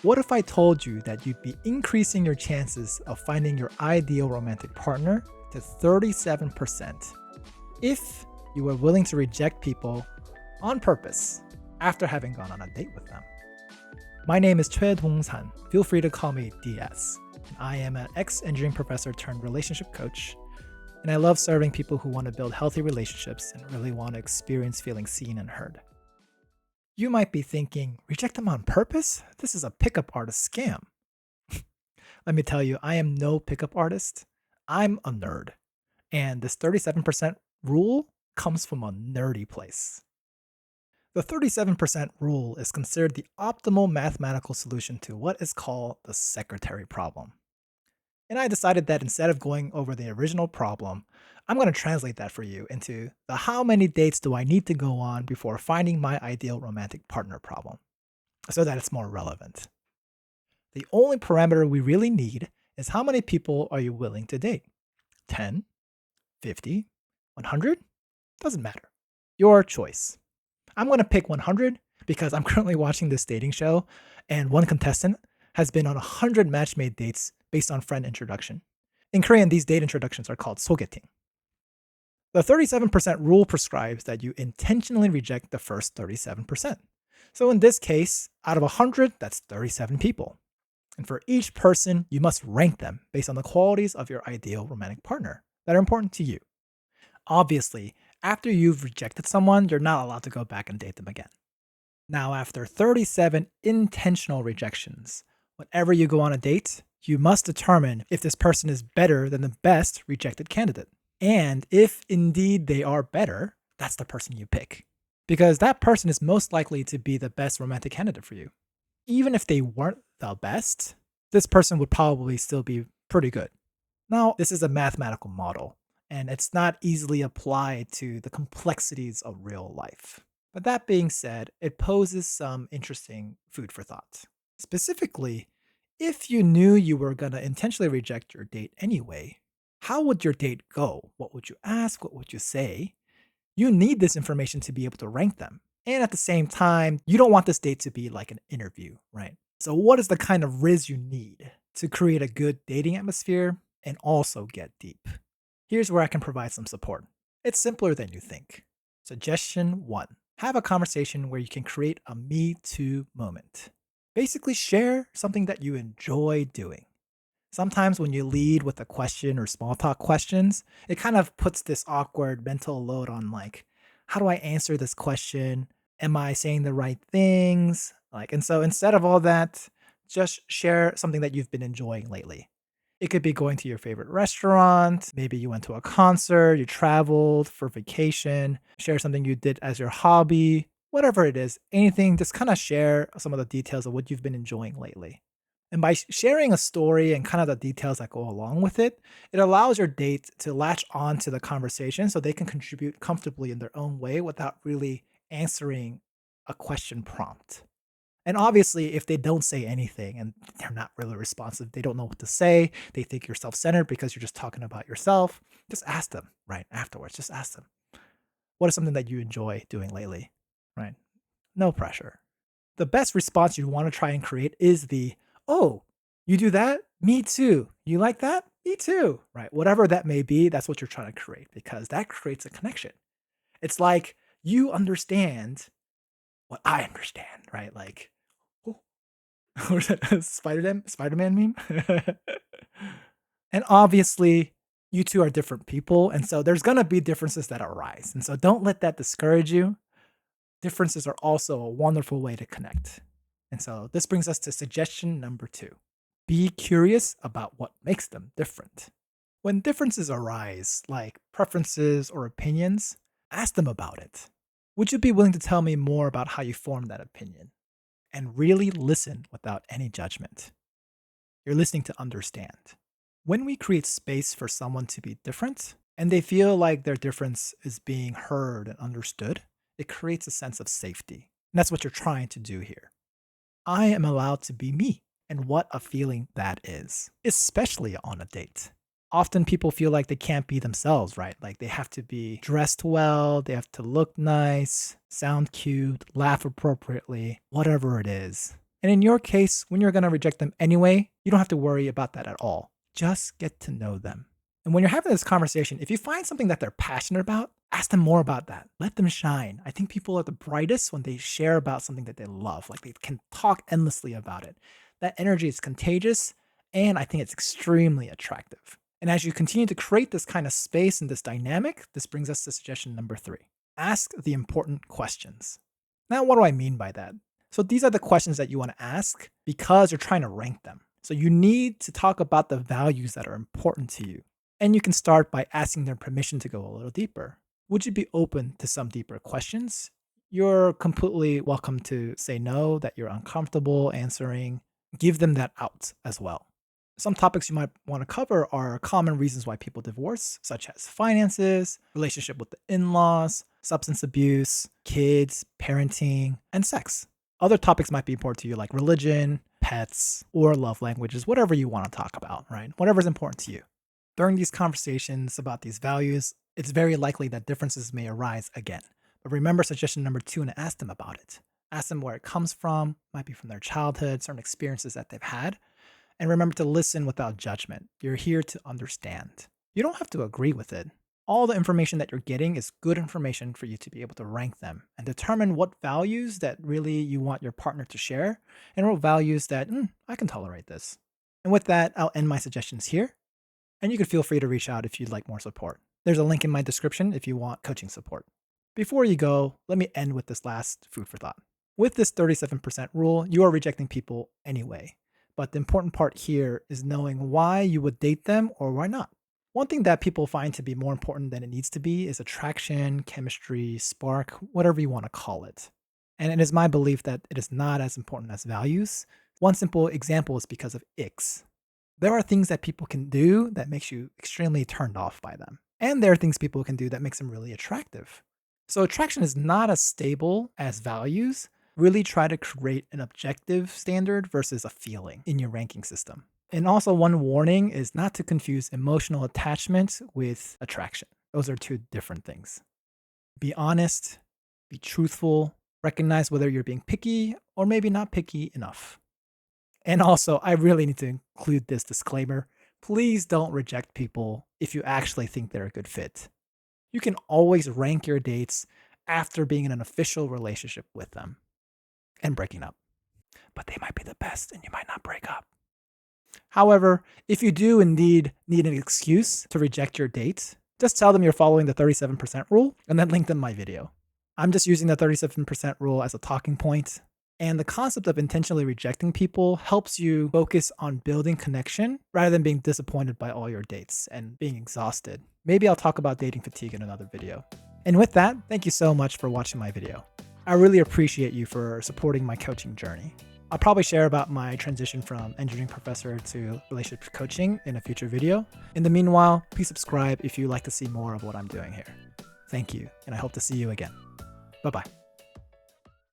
What if I told you that you'd be increasing your chances of finding your ideal romantic partner to 37% if you were willing to reject people on purpose after having gone on a date with them? My name is dongsan. Feel free to call me DS. I am an ex-engineering professor turned relationship coach, and I love serving people who want to build healthy relationships and really want to experience feeling seen and heard. You might be thinking, reject them on purpose? This is a pickup artist scam. Let me tell you, I am no pickup artist. I'm a nerd. And this 37% rule comes from a nerdy place. The 37% rule is considered the optimal mathematical solution to what is called the secretary problem. And I decided that instead of going over the original problem, I'm going to translate that for you into the how many dates do I need to go on before finding my ideal romantic partner problem, so that it's more relevant. The only parameter we really need is how many people are you willing to date? 10, 50, 100? Doesn't matter. Your choice. I'm going to pick 100 because I'm currently watching this dating show, and one contestant has been on 100 match-made dates based on friend introduction. In Korean, these date introductions are called sogeting. The 37% rule prescribes that you intentionally reject the first 37%. So in this case, out of 100, that's 37 people. And for each person, you must rank them based on the qualities of your ideal romantic partner that are important to you. Obviously, after you've rejected someone, you're not allowed to go back and date them again. Now, after 37 intentional rejections, whenever you go on a date, you must determine if this person is better than the best rejected candidate. And if indeed they are better, that's the person you pick. Because that person is most likely to be the best romantic candidate for you. Even if they weren't the best, this person would probably still be pretty good. Now, this is a mathematical model, and it's not easily applied to the complexities of real life. But that being said, it poses some interesting food for thought. Specifically, if you knew you were going to intentionally reject your date anyway, how would your date go? What would you ask? What would you say? You need this information to be able to rank them. And at the same time, you don't want this date to be like an interview, right? So, what is the kind of riz you need to create a good dating atmosphere and also get deep? Here's where I can provide some support. It's simpler than you think. Suggestion 1. Have a conversation where you can create a me too moment. Basically, share something that you enjoy doing. Sometimes when you lead with a question or small talk questions, it kind of puts this awkward mental load on like, how do I answer this question? Am I saying the right things? And so instead of all that, just share something that you've been enjoying lately. It could be going to your favorite restaurant. Maybe you went to a concert, you traveled for vacation, share something you did as your hobby, whatever it is, anything, just kind of share some of the details of what you've been enjoying lately. And by sharing a story and kind of the details that go along with it, it allows your date to latch on to the conversation so they can contribute comfortably in their own way without really answering a question prompt. And obviously, if they don't say anything and they're not really responsive, they don't know what to say, they think you're self centered because you're just talking about yourself, just ask them, right? Afterwards, just ask them, what is something that you enjoy doing lately, right? No pressure. The best response you want to try and create is the, oh, you do that? Me too. You like that? Me too, right? Whatever that may be, that's what you're trying to create because that creates a connection. It's like you understand what I understand, right? Like, oh, was that a Spider-Man meme? And obviously, you two are different people. And so there's going to be differences that arise. And so don't let that discourage you. Differences are also a wonderful way to connect. And so this brings us to suggestion number 2. Be curious about what makes them different. When differences arise, like preferences or opinions, ask them about it. Would you be willing to tell me more about how you formed that opinion? And really listen without any judgment. You're listening to understand. When we create space for someone to be different, and they feel like their difference is being heard and understood, it creates a sense of safety. And that's what you're trying to do here. I am allowed to be me, and what a feeling that is, especially on a date. Often people feel like they can't be themselves, right? Like they have to be dressed well, they have to look nice, sound cute, laugh appropriately, whatever it is. And in your case, when you're going to reject them anyway, you don't have to worry about that at all. Just get to know them. And when you're having this conversation, if you find something that they're passionate about, ask them more about that. Let them shine. I think people are the brightest when they share about something that they love. Like they can talk endlessly about it. That energy is contagious, and I think it's extremely attractive. And as you continue to create this kind of space and this dynamic, this brings us to suggestion number 3. Ask the important questions. Now, what do I mean by that? So these are the questions that you want to ask because you're trying to rank them. So you need to talk about the values that are important to you. And you can start by asking their permission to go a little deeper. Would you be open to some deeper questions? You're completely welcome to say no, that you're uncomfortable answering. Give them that out as well. Some topics you might want to cover are common reasons why people divorce, such as finances, relationship with the in-laws, substance abuse, kids, parenting, and sex. Other topics might be important to you like religion, pets, or love languages, whatever you want to talk about, right? Whatever's important to you. During these conversations about these values, it's very likely that differences may arise again. But remember suggestion number 2 and ask them about it. Ask them where it comes from, might be from their childhood, certain experiences that they've had. And remember to listen without judgment. You're here to understand. You don't have to agree with it. All the information that you're getting is good information for you to be able to rank them and determine what values that really you want your partner to share and what values that, I can tolerate this. And with that, I'll end my suggestions here. And you can feel free to reach out if you'd like more support. There's a link in my description if you want coaching support. Before you go, let me end with this last food for thought. With this 37% rule, you are rejecting people anyway. But the important part here is knowing why you would date them or why not. One thing that people find to be more important than it needs to be is attraction, chemistry, spark, whatever you want to call it. And it is my belief that it is not as important as values. One simple example is because of icks. There are things that people can do that makes you extremely turned off by them. And there are things people can do that makes them really attractive. So attraction is not as stable as values. Really try to create an objective standard versus a feeling in your ranking system. And also one warning is not to confuse emotional attachment with attraction. Those are two different things. Be honest, be truthful, recognize whether you're being picky or maybe not picky enough. And also, I really need to include this disclaimer. Please don't reject people if you actually think they're a good fit. You can always rank your dates after being in an official relationship with them and breaking up. But they might be the best and you might not break up. However, if you do indeed need an excuse to reject your date, just tell them you're following the 37% rule and then link them my video. I'm just using the 37% rule as a talking point. And the concept of intentionally rejecting people helps you focus on building connection rather than being disappointed by all your dates and being exhausted. Maybe I'll talk about dating fatigue in another video. And with that, thank you so much for watching my video. I really appreciate you for supporting my coaching journey. I'll probably share about my transition from engineering professor to relationship coaching in a future video. In the meanwhile, please subscribe if you'd like to see more of what I'm doing here. Thank you, and I hope to see you again. Bye-bye.